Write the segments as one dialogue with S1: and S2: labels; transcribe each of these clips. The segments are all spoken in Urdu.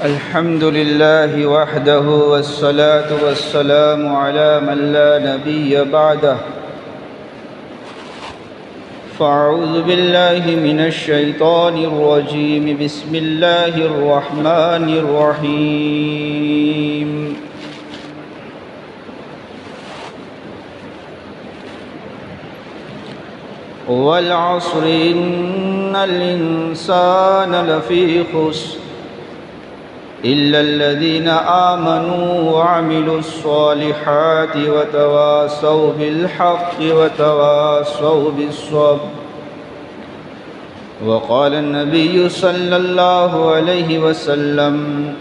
S1: الحمد لله وحده والصلاة والسلام على من لا نبي بعده فأعوذ بالله من الشيطان الرجيم بسم الله الرحمن الرحيم والعصر إن الإنسان لفي خسر إلا الذين آمنوا وعملوا الصالحات وتواصوا بالحق وتواصوا بالصبر وقال النبي صلى الله عليه وسلم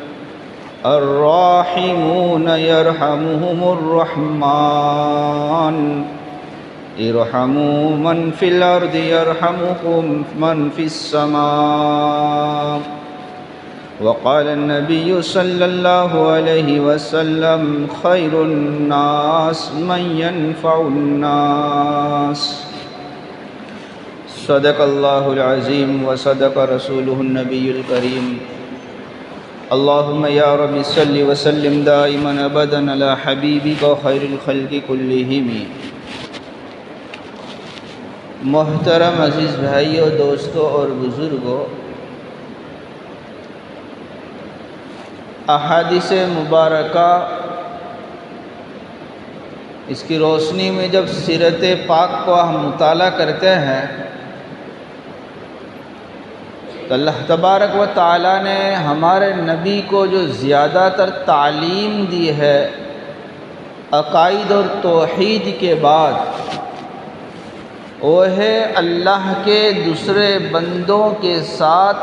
S1: الراحمون يرحمهم الرحمن ارحموا من في الأرض يرحمكم من في السماء وقال النبي صلى الله عليه وسلم خير الناس من ينفع الناس صدق الله العظيم وصدق رسوله النبي الكريم اللهم يا رب صل وسلم دائما أبدا على حبيبك خير الخلق كلهم. محترم عزیز بھائیوں، دوستوں اور بزرگوں، احادیث مبارکہ اس کی روشنی میں جب سیرت پاک کو ہم مطالعہ کرتے ہیں تو اللہ تبارک و تعالیٰ نے ہمارے نبی کو جو زیادہ تر تعلیم دی ہے عقائد اور توحید کے بعد، وہ ہے اللہ کے دوسرے بندوں کے ساتھ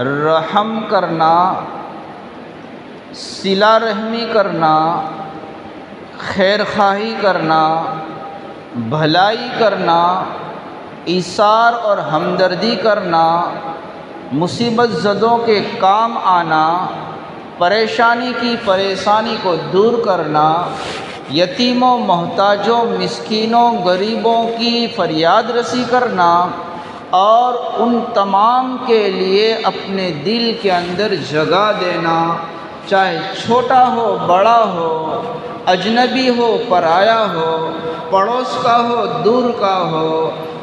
S1: رحم کرنا، صلہ رحمی کرنا، خیر خواہی کرنا، بھلائی کرنا، ایثار اور ہمدردی کرنا، مصیبت زدوں کے کام آنا، پریشانی کی پریشانی کو دور کرنا، یتیموں، محتاجوں، مسکینوں، غریبوں کی فریاد رسی کرنا، اور ان تمام کے لیے اپنے دل کے اندر جگہ دینا، چاہے چھوٹا ہو، بڑا ہو، اجنبی ہو، پرایا ہو، پڑوس کا ہو، دور کا ہو،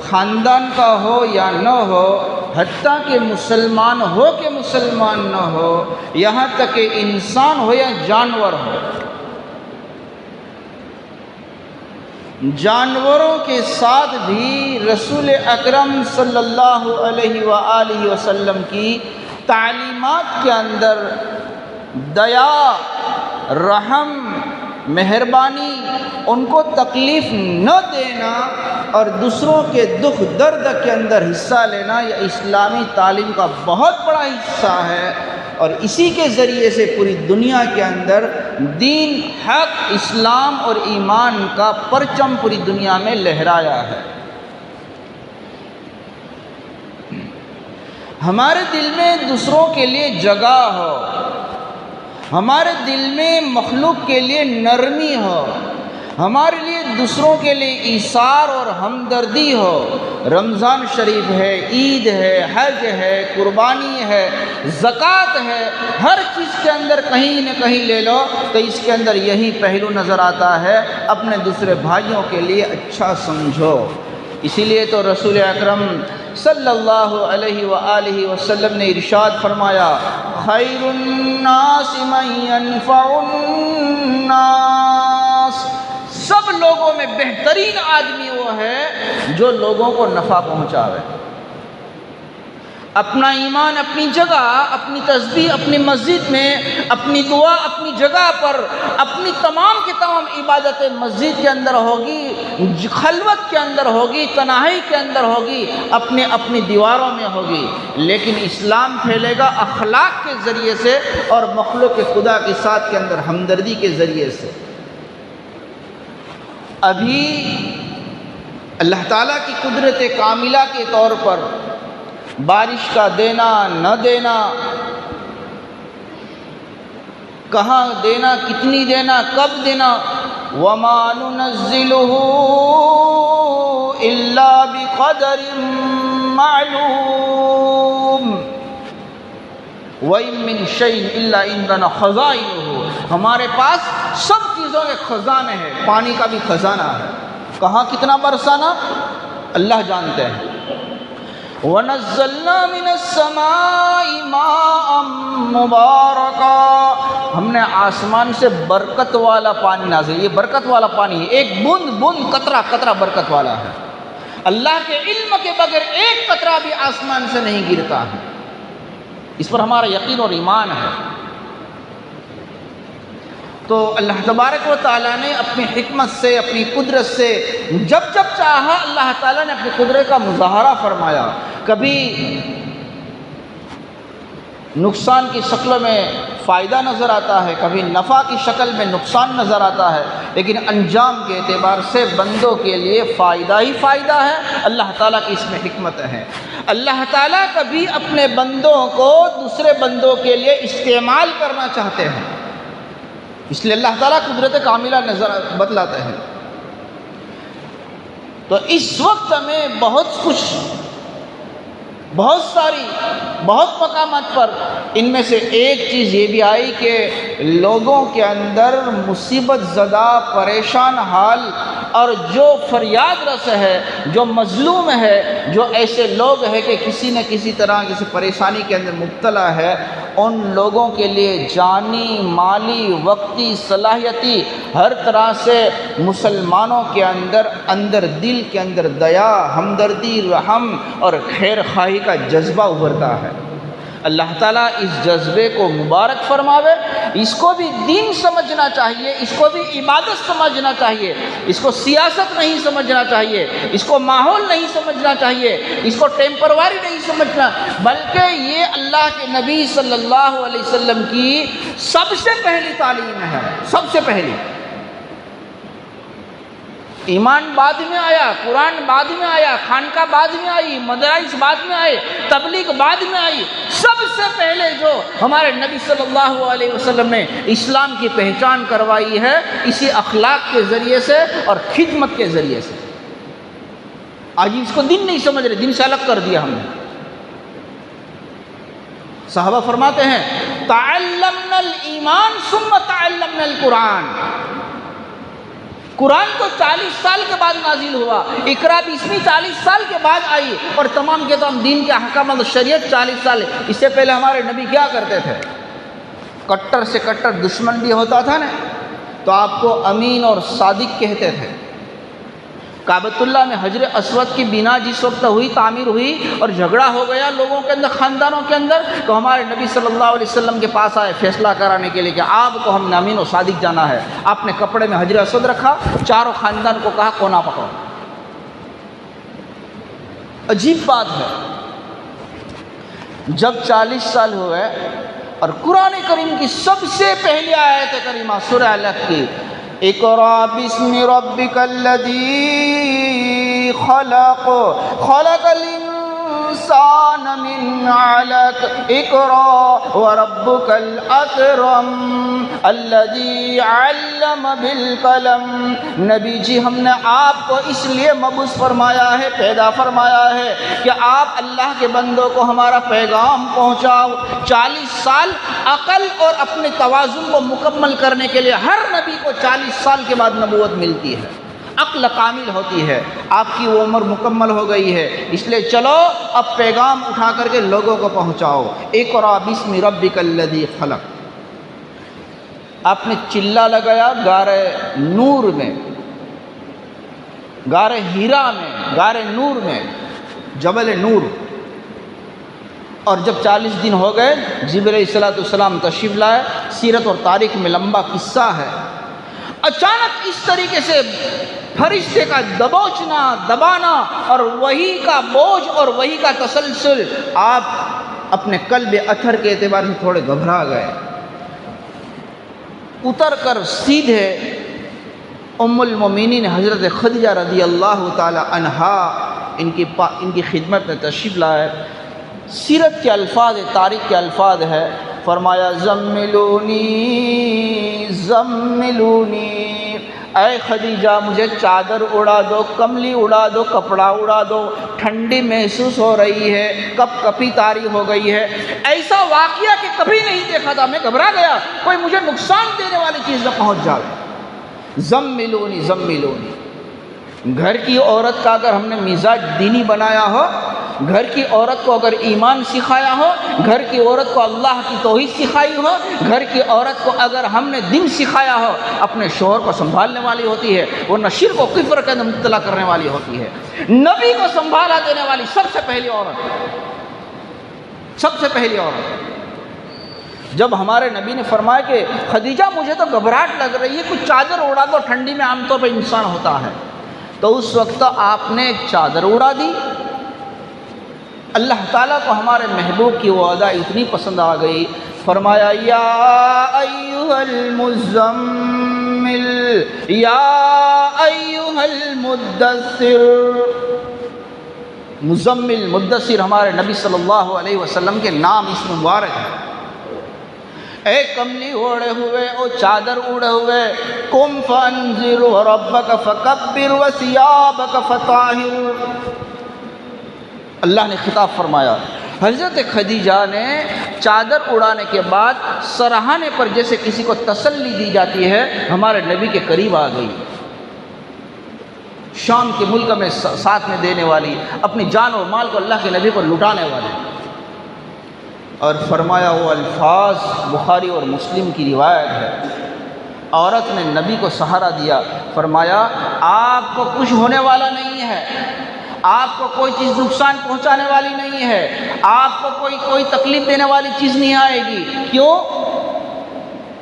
S1: خاندان کا ہو یا نہ ہو، حتیٰ کہ مسلمان ہو کہ مسلمان نہ ہو، یہاں تک کہ انسان ہو یا جانور ہو، جانوروں کے ساتھ بھی رسول اکرم صلی اللہ علیہ وآلہ وسلم کی تعلیمات کے اندر دیا، رحم، مہربانی، ان کو تکلیف نہ دینا اور دوسروں کے دکھ درد کے اندر حصہ لینا، یہ اسلامی تعلیم کا بہت بڑا حصہ ہے، اور اسی کے ذریعے سے پوری دنیا کے اندر دین، حق، اسلام اور ایمان کا پرچم پوری دنیا میں لہرایا ہے. ہمارے دل میں دوسروں کے لیے جگہ ہو، ہمارے دل میں مخلوق کے لیے نرمی ہو، ہمارے لیے دوسروں کے لیے ایثار اور ہمدردی ہو. رمضان شریف ہے، عید ہے، حج ہے، قربانی ہے، زکوٰۃ ہے، ہر چیز کے اندر کہیں نہ کہیں لے لو تو اس کے اندر یہی پہلو نظر آتا ہے، اپنے دوسرے بھائیوں کے لیے اچھا سمجھو. اسی لیے تو رسول اکرم صلی اللہ علیہ وآلہ وسلم نے ارشاد فرمایا خیر الناس من ينفع الناس، سب لوگوں میں بہترین آدمی وہ ہے جو لوگوں کو نفع پہنچاوے. اپنا ایمان اپنی جگہ، اپنی تسبیح اپنی مسجد میں، اپنی دعا اپنی جگہ پر، اپنی تمام کی تمام عبادتیں مسجد کے اندر ہوگی، خلوت کے اندر ہوگی، تنہائی کے اندر ہوگی، اپنی دیواروں میں ہوگی، لیکن اسلام پھیلے گا اخلاق کے ذریعے سے اور مخلوق خدا کے ساتھ کے اندر ہمدردی کے ذریعے سے. ابھی اللہ تعالیٰ کی قدرت کاملہ کے طور پر بارش کا دینا نہ دینا، کہاں دینا، کتنی دینا، کب دینا، وَمَا نُنَزِّلُهُ إِلَّا بِقَدَرٍ معلوم. وَإِن مِّن شَيْءٍ إِلَّا عِندَنَا خَزَائِنُهُ، ہمارے پاس سب چیزوں کے خزانے ہیں، پانی کا بھی خزانہ ہے، کہاں کتنا برسانا اللہ جانتے ہیں۔ وَنَزَّلْنَا مِنَ السَّمَاءِ مَاءً مُبَارَكًا، ہم نے آسمان سے برکت والا پانی نازل، یہ برکت والا پانی ہے، ایک بوند بوند قطرہ قطرہ برکت والا ہے، اللہ کے علم کے بغیر ایک قطرہ بھی آسمان سے نہیں گرتا ہے، اس پر ہمارا یقین اور ایمان ہے۔ تو اللہ تبارک و تعالیٰ نے اپنی حکمت سے، اپنی قدرت سے جب جب چاہا اللہ تعالیٰ نے اپنی قدرت کا مظاہرہ فرمایا، کبھی نقصان کی شکل میں فائدہ نظر آتا ہے، کبھی نفع کی شکل میں نقصان نظر آتا ہے، لیکن انجام کے اعتبار سے بندوں کے لیے فائدہ ہی فائدہ ہے۔ اللہ تعالیٰ کی اس میں حکمت ہے۔ اللہ تعالیٰ کبھی اپنے بندوں کو دوسرے بندوں کے لیے استعمال کرنا چاہتے ہیں، اس لیے اللہ تعالیٰ قدرت کاملہ نظر بتلاتے ہیں۔ تو اس وقت ہمیں بہت مقامات پر ان میں سے ایک چیز یہ بھی آئی کہ لوگوں کے اندر مصیبت زدہ، پریشان حال اور جو فریاد رس ہے، جو مظلوم ہے، جو ایسے لوگ ہیں کہ کسی نہ کسی طرح کسی پریشانی کے اندر مبتلا ہے، ان لوگوں کے لیے جانی، مالی، وقتی، صلاحیتی ہر طرح سے مسلمانوں کے اندر دل کے اندر دیا، ہمدردی، رحم اور خیر خواہی کا جذبہ ابھرتا ہے۔ اللہ تعالیٰ اس جذبے کو مبارک فرماوے۔ اس کو بھی دین سمجھنا چاہیے، اس کو بھی عبادت سمجھنا چاہیے، اس کو سیاست نہیں سمجھنا چاہیے، اس کو ماحول نہیں سمجھنا چاہیے، اس کو ٹیمپروری نہیں سمجھنا، بلکہ یہ اللہ کے نبی صلی اللہ علیہ وسلم کی سب سے پہلی تعلیم ہے، سب سے پہلی۔ ایمان بعد میں آیا، قرآن بعد میں آیا، خانقاہ بعد میں آئی، مدارس بعد میں آئے، تبلیغ بعد میں آئی، سب سے پہلے جو ہمارے نبی صلی اللہ علیہ وسلم نے اسلام کی پہچان کروائی ہے اسی اخلاق کے ذریعے سے اور خدمت کے ذریعے سے۔ آج اس کو دین نہیں سمجھ رہے، دین سے الگ کر دیا ہم نے۔ صحابہ فرماتے ہیں تعلمنا الایمان ثم تعلمنا القرآن، قرآن تو 40 سال کے بعد نازل ہوا، اقرا بھی 40 سال کے بعد آئی، اور تمام کے تمام دین کے احکامات شریعت 40 سال۔ اس سے پہلے ہمارے نبی کیا کرتے تھے؟ کٹر سے کٹر دشمن بھی ہوتا تھا نا تو آپ کو امین اور صادق کہتے تھے۔ کعبۃ اللہ میں حجر اسود کی بنا جس وقت ہوئی، تعمیر ہوئی اور جھگڑا ہو گیا لوگوں کے اندر، خاندانوں کے اندر، تو ہمارے نبی صلی اللہ علیہ وسلم کے پاس آئے فیصلہ کرانے کے لیے کہ آپ کو ہم نے امین و صادق جانا ہے۔ آپ نے کپڑے میں حجر اسود رکھا، چاروں خاندان کو کہا کونا پکڑو۔ عجیب بات ہے، جب 40 سال ہوئے اور قرآن کریم کی سب سے پہلی آیت کریمہ سورہ علق کی اقرأ باسم ربک الذی خلق خلق الانسان من علق اقرأ وربک الاکرم الذی علم بالقلم۔ نبی جی ہم نے آپ کو اس لیے مبعوث فرمایا ہے، پیدا فرمایا ہے کہ آپ اللہ کے بندوں کو ہمارا پیغام پہنچاؤ۔ 40 سال عقل اور اپنے توازن کو مکمل کرنے کے لیے ہر نبی کو 40 سال کے بعد نبوت ملتی ہے، عقل کامل ہوتی ہے، آپ کی وہ عمر مکمل ہو گئی ہے، اس لیے چلو اب پیغام اٹھا کر کے لوگوں کو پہنچاؤ۔ اقرأ باسم ربک الذی خلق۔ آپ نے چلہ لگایا غار نور میں، غار ہیرا میں، غار نور میں، جبل نور، اور جب 40 دن ہو گئے جبرائیل علیہ السلام تشریف لائے۔ سیرت اور تاریخ میں لمبا قصہ ہے۔ اچانک اس طریقے سے فرشتے کا دبوچنا، دبانا اور وحی کا بوجھ اور وحی کا تسلسل، آپ اپنے قلب اطہر کے اعتبار سے تھوڑے گھبرا گئے، اتر کر سیدھے ام المومنین حضرت خدیجہ رضی اللہ تعالی عنہا ان کی خدمت میں تشریف لائے۔ سیرت کے الفاظ، تاریخ کے الفاظ ہے، فرمایا زملونی زملونی، اے خدیجہ مجھے چادر اڑا دو، کملی اڑا دو، کپڑا اڑا دو، ٹھنڈی محسوس ہو رہی ہے، کپ کپی طاری ہو گئی ہے، ایسا واقعہ کہ کبھی نہیں دیکھا تھا، میں گھبرا گیا کوئی مجھے نقصان دینے والی چیز نہ پہنچ جائے۔ زملونی زملونی، گھر کی عورت کا اگر ہم نے مزاج دینی بنایا ہو، گھر کی عورت کو اگر ایمان سکھایا ہو، گھر کی عورت کو اللہ کی توحید سکھائی ہو، گھر کی عورت کو اگر ہم نے دین سکھایا ہو، اپنے شوہر کو سنبھالنے والی ہوتی ہے، ورنہ شرک و کفر کے اندر مبتلا کرنے والی ہوتی ہے۔ نبی کو سنبھالا دینے والی سب سے پہلی عورت، سب سے پہلی عورت۔ جب ہمارے نبی نے فرمایا کہ خدیجہ مجھے تو گھبراہٹ لگ رہی ہے، کچھ چادر اڑا دو، ٹھنڈی میں عام طور پہ انسان ہوتا ہے، تو اس وقت آپ نے ایک چادر اڑا دی۔ اللہ تعالیٰ کو ہمارے محبوب کی وہ ادا اتنی پسند آ گئی، فرمایا یا ایھا المزمل یا ایھا المدثر۔ مزمل، مدثر ہمارے نبی صلی اللہ علیہ وسلم کے نام اس میں مبارک ہے۔ اے کملی اوڑے ہوئے، او چادر اوڑے ہوئے، قم فانذر وربک فکبر وثیابک فطہر۔ اللہ نے خطاب فرمایا۔ حضرت خدیجہ نے چادر اڑانے کے بعد سرہانے پر جیسے کسی کو تسلی دی جاتی ہے، ہمارے نبی کے قریب آ گئی، شام کے ملک میں ساتھ میں دینے والی، اپنی جان اور مال کو اللہ کے نبی کو لٹانے والی، اور فرمایا وہ الفاظ بخاری اور مسلم کی روایت ہے۔ عورت نے نبی کو سہارا دیا، فرمایا آپ کو کچھ ہونے والا نہیں ہے، آپ کو کوئی چیز نقصان پہنچانے والی نہیں ہے، آپ کو کوئی تکلیف دینے والی چیز نہیں آئے گی۔ کیوں؟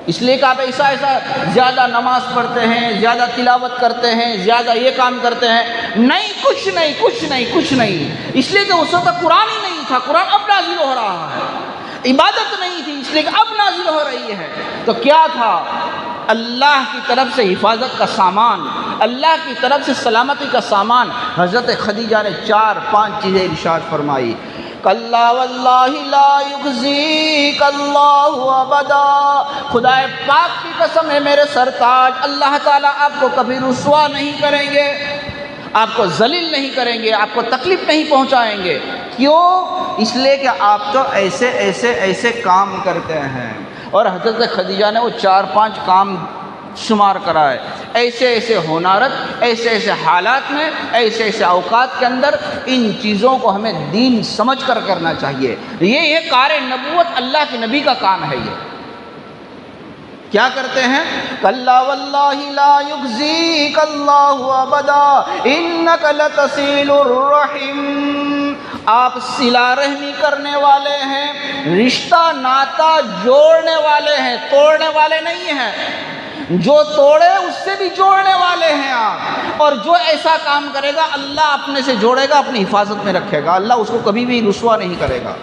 S1: اس لیے کہ آپ ایسا زیادہ نماز پڑھتے ہیں، زیادہ تلاوت کرتے ہیں، زیادہ یہ کام کرتے ہیں۔ نہیں، کچھ نہیں، کچھ نہیں، کچھ نہیں، اس لیے کہ اس وقت قرآن ہی نہیں تھا، قرآن اب نازل ہو رہا ہے، عبادت نہیں تھی، اس لیے کہ اب نازل ہو رہی ہے۔ تو کیا تھا؟ اللہ کی طرف سے حفاظت کا سامان، اللہ کی طرف سے سلامتی کا سامان۔ حضرت خدیجہ نے 4-5 چیزیں ارشاد فرمائی۔ کلا واللہ لا یخزیک اللہ ابدا، خدا پاک کی قسم ہے میرے سرتاج، اللہ تعالیٰ آپ کو کبھی رسوا نہیں کریں گے، آپ کو ذلیل نہیں کریں گے، آپ کو تکلیف نہیں پہنچائیں گے۔ کیوں؟ اس لیے کہ آپ تو ایسے کام کرتے ہیں۔ اور حضرت خدیجہ نے وہ 4-5 کام شمار کرائے، ایسے ہنارت، ایسے حالات میں، ایسے اوقات کے اندر ان چیزوں کو ہمیں دین سمجھ کر کرنا چاہیے۔ یہ کار نبوت اللہ کے نبی کا کام ہے۔ یہ کیا کرتے ہیں؟ کلا واللہ لا یخزیک اللہ ابدا انک لتصل الرحم، آپ صلہ رحمی کرنے والے ہیں، رشتہ ناتا جوڑنے والے ہیں، توڑنے والے نہیں ہیں۔ جو توڑے اس سے بھی جوڑنے والے ہیں آپ، اور جو ایسا کام کرے گا اللہ اپنے سے جوڑے گا، اپنی حفاظت میں رکھے گا، اللہ اس کو کبھی بھی رسوا نہیں کرے گا۔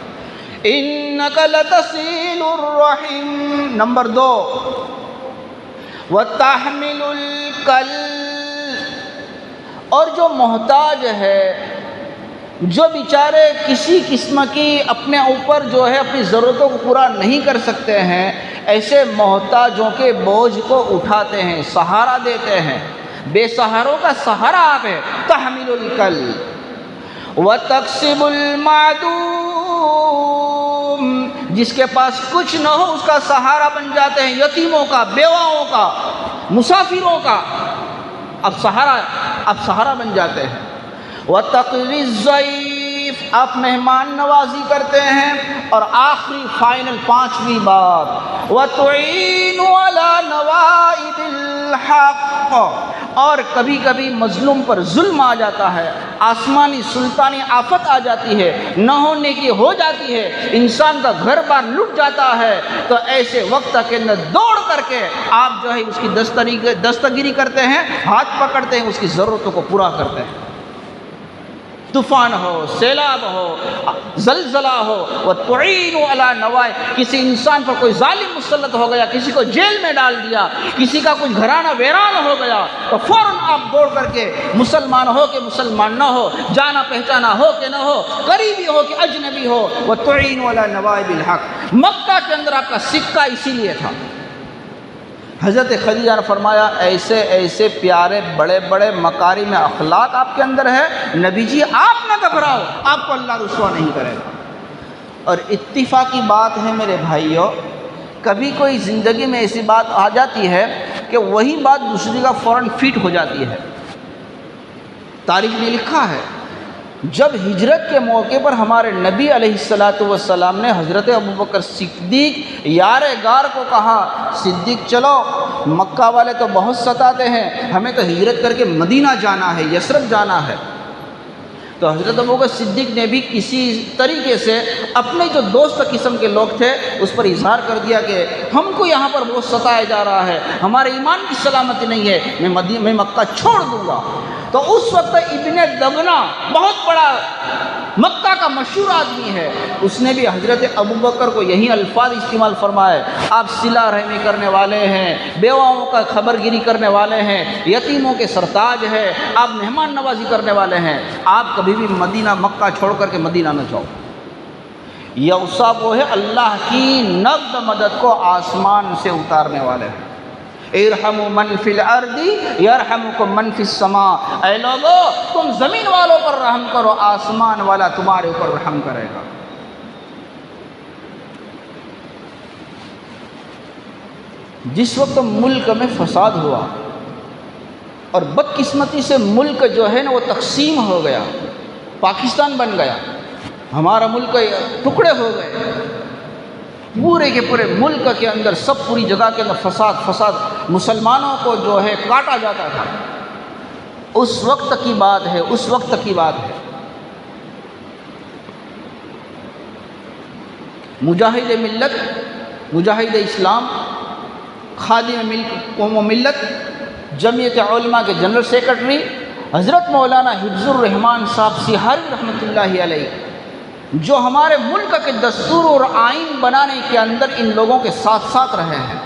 S1: انک لتصل الرحم۔ نمبر 2، وتحمل الکل، اور جو محتاج ہے، جو بیچارے کسی قسم کی اپنے اوپر جو ہے اپنی ضرورتوں کو پورا نہیں کر سکتے ہیں، ایسے محتاجوں کے بوجھ کو اٹھاتے ہیں، سہارا دیتے ہیں۔ بے سہاروں کا سہارا آپ ہے۔ تحمل الکل وتکسب المعدوم، جس کے پاس کچھ نہ ہو اس کا سہارا بن جاتے ہیں، یتیموں کا، بیواؤں کا، مسافروں کا، اب سہارا بن جاتے ہیں۔ وتقری الضیف، آپ مہمان نوازی کرتے ہیں۔ اور آخری فائنل 5ویں بات، وتعین علی نوائب الحق، اور کبھی کبھی مظلوم پر ظلم آ جاتا ہے، آسمانی سلطانی آفت آ جاتی ہے، نہ ہونے کی ہو جاتی ہے، انسان کا گھر بار لٹ جاتا ہے، تو ایسے وقت کے اندر دوڑ کر کے آپ جو ہے اس کی دستگیری کرتے ہیں، ہاتھ پکڑتے ہیں، اس کی ضرورتوں کو پورا کرتے ہیں۔ طوفان ہو، سیلاب ہو، زلزلہ ہو، وتعین علی نوائب، کسی انسان پر کوئی ظالم مسلط ہو گیا، کسی کو جیل میں ڈال دیا، کسی کا کچھ گھرانہ ویران ہو گیا، تو فوراً آپ دوڑ کر کے، مسلمان ہو کہ مسلمان نہ ہو، جانا پہچانا ہو کہ نہ ہو، قریبی ہو کہ اجنبی ہو، وتعین علی نوائب الحق۔ مکہ کے اندر آپ کا سکہ اسی لیے تھا، حضرت خدیجہ نے فرمایا ایسے ایسے پیارے بڑے بڑے مکارم اخلاق آپ کے اندر ہے، نبی جی آپ نہ گھبراؤ، آپ کو اللہ رسوا نہیں کرے گا۔ اور اتفاقی بات ہے میرے بھائیوں، کبھی کوئی زندگی میں ایسی بات آ جاتی ہے کہ وہی بات دوسری کا فوراً فٹ ہو جاتی ہے۔ تاریخ نے لکھا ہے جب ہجرت کے موقع پر ہمارے نبی علیہ السلام نے حضرت ابوبکر صدیق یار غار کو کہا، صدیق چلو، مکہ والے تو بہت ستاتے ہیں، ہمیں تو ہجرت کر کے مدینہ جانا ہے، یثرب جانا ہے۔ تو حضرت ابوبکر صدیق نے بھی کسی طریقے سے اپنے جو دوست قسم کے لوگ تھے اس پر اظہار کر دیا کہ ہم کو یہاں پر بہت ستایا جا رہا ہے، ہمارے ایمان کی سلامتی نہیں ہے، میں مکہ چھوڑ دوں گا۔ تو اس وقت ابن دغنہ بہت بڑا مکہ کا مشہور آدمی ہے، اس نے بھی حضرت ابوبکر کو یہی الفاظ استعمال فرمائے، آپ صلہ رحمی کرنے والے ہیں، بیواؤں کا خبر گیری کرنے والے ہیں، یتیموں کے سرتاج ہیں، آپ مہمان نوازی کرنے والے ہیں، آپ کبھی بھی مدینہ مکہ چھوڑ کر کے مدینہ نہ جاؤ۔ یوسا وہ ہے اللہ کی نقد مدد کو آسمان سے اتارنے والے ہیں۔ ارحموا من فی الارض یرحمکم من فی السماء، اے لوگو تم زمین والوں پر رحم کرو، آسمان والا تمہارے اوپر رحم کرے گا۔ جس وقت ملک میں فساد ہوا اور بدقسمتی سے ملک جو ہے نا وہ تقسیم ہو گیا، پاکستان بن گیا، ہمارا ملک ٹکڑے ہو گئے، پورے کے پورے ملک کے اندر سب پوری جگہ کے اندر فساد، مسلمانوں کو جو ہے کاٹا جاتا تھا، اس وقت کی بات ہے، اس وقت کی بات ہے۔ مجاہد ملت، مجاہد اسلام، خادم ملک قوم و ملت، جمعیت علماء کے جنرل سیکرٹری حضرت مولانا حفظ الرحمان صاحب سیہاروی رحمۃ اللہ علیہ، جو ہمارے ملک کے دستور اور آئین بنانے کے اندر ان لوگوں کے ساتھ ساتھ رہے ہیں۔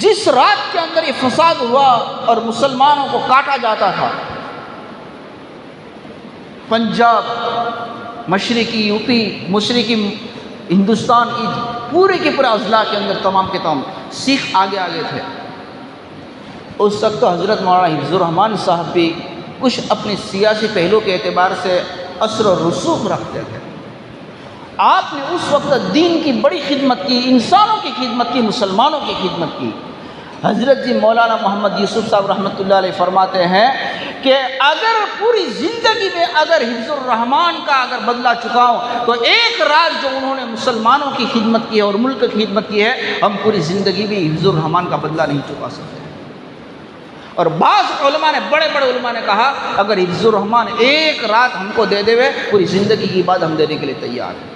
S1: جس رات کے اندر یہ فساد ہوا اور مسلمانوں کو کاٹا جاتا تھا، پنجاب، مشرقی یو پی، مشرقی ہندوستان، پورے کے پورے اضلاع کے اندر تمام کے تمام سکھ آگے تھے۔ اس وقت تو حضرت مولانا حفظ الرحمان صاحب بھی کچھ اپنے سیاسی پہلو کے اعتبار سے اثر و رسوخ رکھتے تھے۔ آپ نے اس وقت دین کی بڑی خدمت کی، انسانوں کی خدمت کی، مسلمانوں کی خدمت کی۔ حضرت جی مولانا محمد یوسف صاحب رحمۃ اللہ علیہ فرماتے ہیں کہ اگر پوری زندگی میں اگر حفظ الرحمان کا اگر بدلہ چکاؤں تو ایک رات جو انہوں نے مسلمانوں کی خدمت کی ہے اور ملک کی خدمت کی ہے، ہم پوری زندگی بھی حفظ الرحمان کا بدلہ نہیں چکا سکتے۔ اور بعض علماء نے، بڑے بڑے علماء نے کہا اگر حفظ الرحمان ایک رات ہم کو دے دے پوری زندگی کی بات ہم دینے کے لیے تیار ہیں۔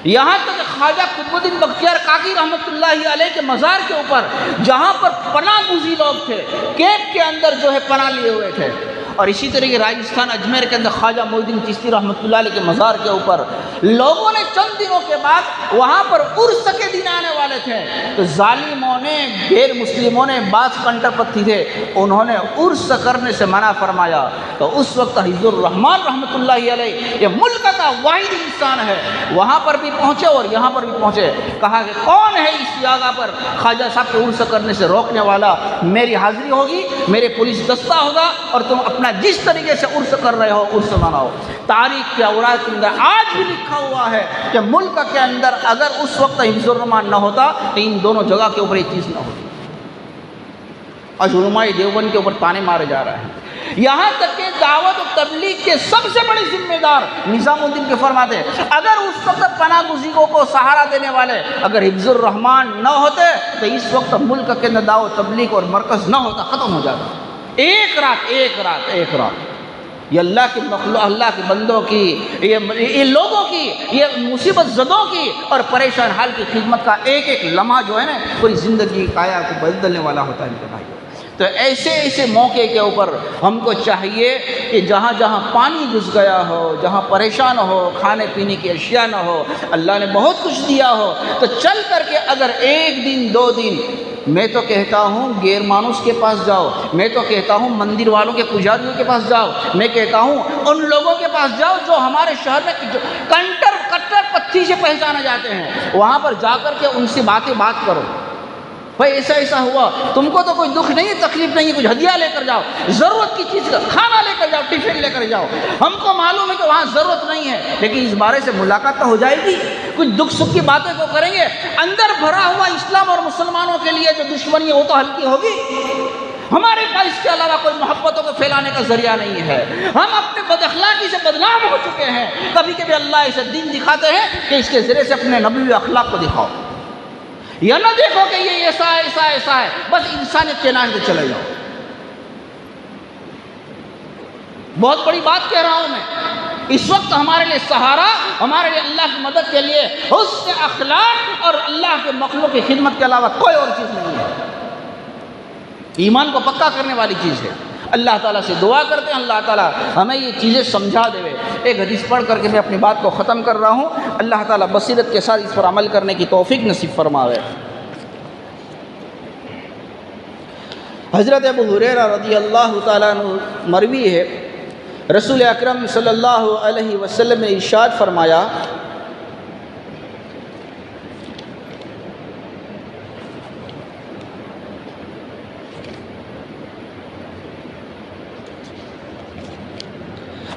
S1: یہاں تک خواجہ قطب الدین بختیار کاکی رحمۃ اللہ علیہ کے مزار کے اوپر، جہاں پر پناہ گزین لوگ تھے، کیمپ کے اندر جو ہے پناہ لیے ہوئے تھے، اور اسی طریقے راجستھان اجمیر کے اندر خواجہ معین الدین چشتی رحمۃ اللہ علیہ کے مزار کے اوپر لوگوں نے چند دنوں کے بعد وہاں پر عرس کے دن آنے والے تھے، تو ظالموں نے، غیر مسلموں نے، بعض کنٹر پتھی تھے، انہوں نے عرس کرنے سے منع فرمایا۔ تو اس وقت حفظ الرحمان رحمۃ اللہ علیہ، یہ ملک کا واحد انسان ہے، وہاں پر بھی پہنچے اور یہاں پر بھی پہنچے، کہا کہ کون ہے اس جگہ پر خواجہ صاحب کے عرس کرنے سے روکنے والا؟ میری حاضری ہوگی، میرے پولیس دستہ ہوگا، اور تم اپنا جس طریقے سے عرس کر رہے ہو عرس مناؤ۔ تاریخ کے اوراق کے اندر آج بھی لکھا ہوا ہے کہ ملک کے اندر اگر اس وقت حفظ الرحمان نہ ہوتا تو ان دونوں جگہ کے اوپر یہ چیز نہ ہوتی۔ آج علماء دیوبند کے اوپر تانے مارے جا رہے ہیں، یہاں تک کہ دعوت و تبلیغ کے سب سے بڑے ذمہ دار نظام الدین کے فرماتے ہیں اگر اس وقت پناہ گزینوں کو سہارا دینے والے اگر حفظ الرحمان نہ ہوتے تو اس وقت ملک کے اندر دعوت و تبلیغ اور مرکز نہ ہوتا، ختم ہو جاتا۔ ایک رات یہ اللہ کی مخلوق، اللہ کے بندوں کی، یہ لوگوں کی، یہ مصیبت زدوں کی اور پریشان حال کی خدمت کا ایک ایک لمحہ جو ہے نا پوری زندگی کایا کو بدلنے والا ہوتا ہے میرے بھائی۔ تو ایسے موقع کے اوپر ہم کو چاہیے کہ جہاں جہاں پانی گھس گیا ہو، جہاں پریشان ہو، کھانے پینے کی اشیاء نہ ہو، اللہ نے بہت کچھ دیا ہو، تو چل کر کے اگر ایک دن دو دن، میں تو کہتا ہوں غیر مانوس کے پاس جاؤ، میں تو کہتا ہوں مندر والوں کے پجاریوں کے پاس جاؤ، میں کہتا ہوں ان لوگوں کے پاس جاؤ جو ہمارے شہر میں کنٹر کٹر چیزیں پہچانے جاتے ہیں، وہاں پر جا کر کے ان سے بات کرو، بھائی ایسا ایسا ہوا، تم کو تو کوئی دکھ نہیں ہے، تکلیف نہیں ہے، کچھ ہدیہ لے کر جاؤ، ضرورت کی چیز کا کھانا لے کر جاؤ، ٹفن لے کر جاؤ، ہم کو معلوم ہے کہ وہاں ضرورت نہیں ہے، لیکن اس بارے سے ملاقات تو ہو جائے گی، کچھ دکھ سکھ کی باتیں تو کریں گے، اندر بھرا ہوا اسلام اور مسلمانوں کے لیے جو دشمنی ہے وہ تو ہلکی ہوگی۔ ہمارے پاس اس کے علاوہ کوئی محبتوں کو پھیلانے کا ذریعہ نہیں ہے، ہم اپنے بد اخلاقی سے بدنام ہو چکے ہیں، کبھی کبھی اللہ اسے دین دکھاتے ہیں کہ اس کے ذریعے سے اپنے نبوی اخلاق کو دکھاؤ، یا نہ دیکھو کہ یہ ایسا ہے، بس انسانیت کے نام سے چلے جاؤ۔ بہت بڑی بات کہہ رہا ہوں میں، اس وقت ہمارے لیے سہارا، ہمارے لیے اللہ کی مدد کے لیے حسن اخلاق اور اللہ کے مخلوق کی خدمت کے علاوہ کوئی اور چیز نہیں ہے، ایمان کو پکا کرنے والی چیز ہے۔ اللہ تعالیٰ سے دعا کرتے ہیں اللہ تعالیٰ ہمیں یہ چیزیں سمجھا دے۔ ایک حدیث پڑھ کر کے میں اپنی بات کو ختم کر رہا ہوں، اللہ تعالیٰ بصیرت کے ساتھ اس پر عمل کرنے کی توفیق نصیب فرماوے۔ حضرت ابو ہریرہ رضی اللہ تعالیٰ عنہ مروی ہے، رسول اکرم صلی اللہ علیہ وسلم نے ارشاد فرمایا،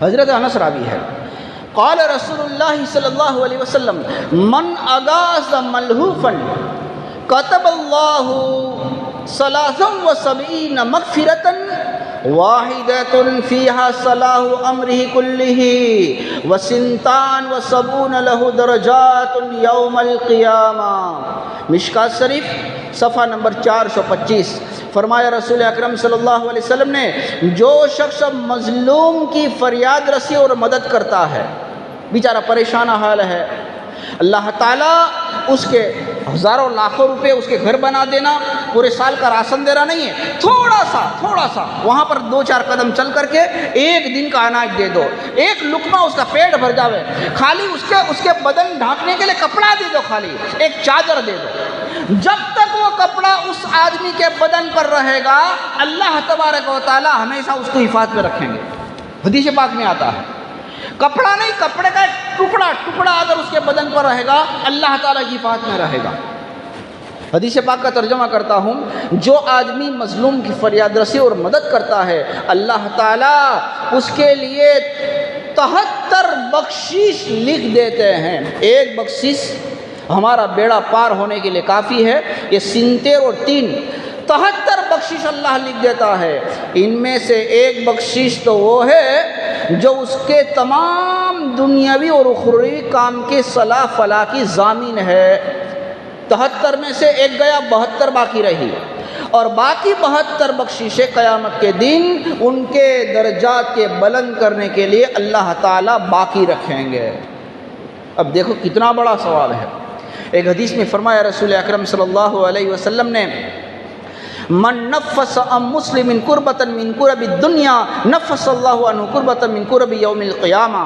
S1: حضرت انس راوی ہے، قال رسول اللہ صلی اللہ علیہ وسلم من اغاث ملہوفا کتب اللہ 73 مغفرۃ واحدۃ فیہا صلاح امرہ کلہ وسنتان وسبعون لہ درجات یوم القیامہ۔ مشکات شریف صفحہ نمبر 425۔ فرمایا رسول اکرم صلی اللہ علیہ وسلم نے، جو شخص مظلوم کی فریاد رسی اور مدد کرتا ہے، بیچارہ پریشان حال ہے، اللہ تعالیٰ اس کے ہزاروں لاکھوں روپے اس کے گھر بنا دینا، پورے سال کا راشن دینا نہیں ہے، تھوڑا سا وہاں پر 2-4 قدم چل کر کے ایک دن کا اناج دے دو، ایک لقمہ اس کا پیٹ بھر جاوے، خالی اس کے بدن ڈھانکنے کے لیے کپڑا دے دو، خالی ایک چادر دے دو، جب تک وہ کپڑا اس آدمی کے بدن پر رہے گا اللہ تبارک و تعالی ہمیشہ اس کو حفاظت میں رکھیں گے۔ حدیث پاک میں آتا ہے، کپڑا نہیں، کپڑے کا ایک ٹکڑا اگر اس کے بدن پر رہے گا اللہ تعالیٰ کی حفاظت میں رہے گا۔ حدیث پاک کا ترجمہ کرتا ہوں، جو آدمی مظلوم کی فریاد رسی اور مدد کرتا ہے اللہ تعالیٰ اس کے لیے 73 بخشش لکھ دیتے ہیں۔ ایک بخشش ہمارا بیڑا پار ہونے کے لیے کافی ہے، یہ 73 اور 3 73 بخشش اللہ لکھ دیتا ہے۔ ان میں سے ایک بخشش تو وہ ہے جو اس کے تمام دنیاوی اور اخروی کام کے صلاح فلاح کی ضامن ہے۔ 73 میں سے ایک گیا، 72 باقی رہی، اور باقی 72 بخششیں قیامت کے دن ان کے درجات کے بلند کرنے کے لیے اللہ تعالیٰ باقی رکھیں گے۔ اب دیکھو کتنا بڑا سوال ہے۔ ایک حدیث میں فرمایا رسول اکرم صلی اللہ علیہ وسلم نے، من نفس عن مسلم کربۃ من کرب الدنیا نفس اللہ عنہ کربۃ من کرب یوم القیامہ۔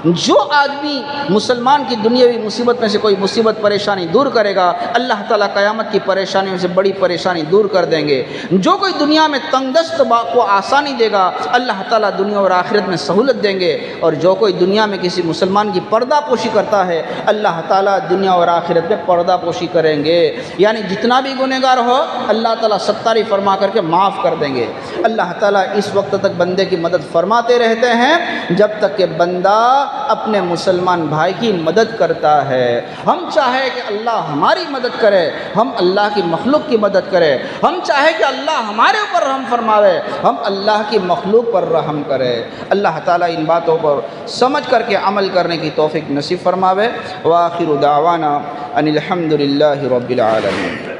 S1: جو آدمی مسلمان کی دنیاوی مصیبت میں سے کوئی مصیبت پریشانی دور کرے گا اللہ تعالیٰ قیامت کی پریشانیوں سے بڑی پریشانی دور کر دیں گے۔ جو کوئی دنیا میں تنگ دست کو آسانی دے گا اللہ تعالیٰ دنیا اور آخرت میں سہولت دیں گے، اور جو کوئی دنیا میں کسی مسلمان کی پردہ پوشی کرتا ہے اللہ تعالیٰ دنیا اور آخرت میں پردہ پوشی کریں گے۔ یعنی جتنا بھی گنہگار ہو اللہ تعالیٰ ستاری فرما کر کے معاف کر دیں گے۔ اللہ تعالیٰ اس وقت تک بندے کی مدد فرماتے رہتے ہیں جب تک کہ بندہ اپنے مسلمان بھائی کی مدد کرتا ہے۔ ہم چاہے کہ اللہ ہماری مدد کرے، ہم اللہ کی مخلوق کی مدد کرے، ہم چاہے کہ اللہ ہمارے اوپر رحم فرماوے، ہم اللہ کی مخلوق پر رحم کرے۔ اللہ تعالیٰ ان باتوں پر سمجھ کر کے عمل کرنے کی توفیق نصیب فرماوے۔ وآخر دعوانا ان الحمد للہ رب العالمین۔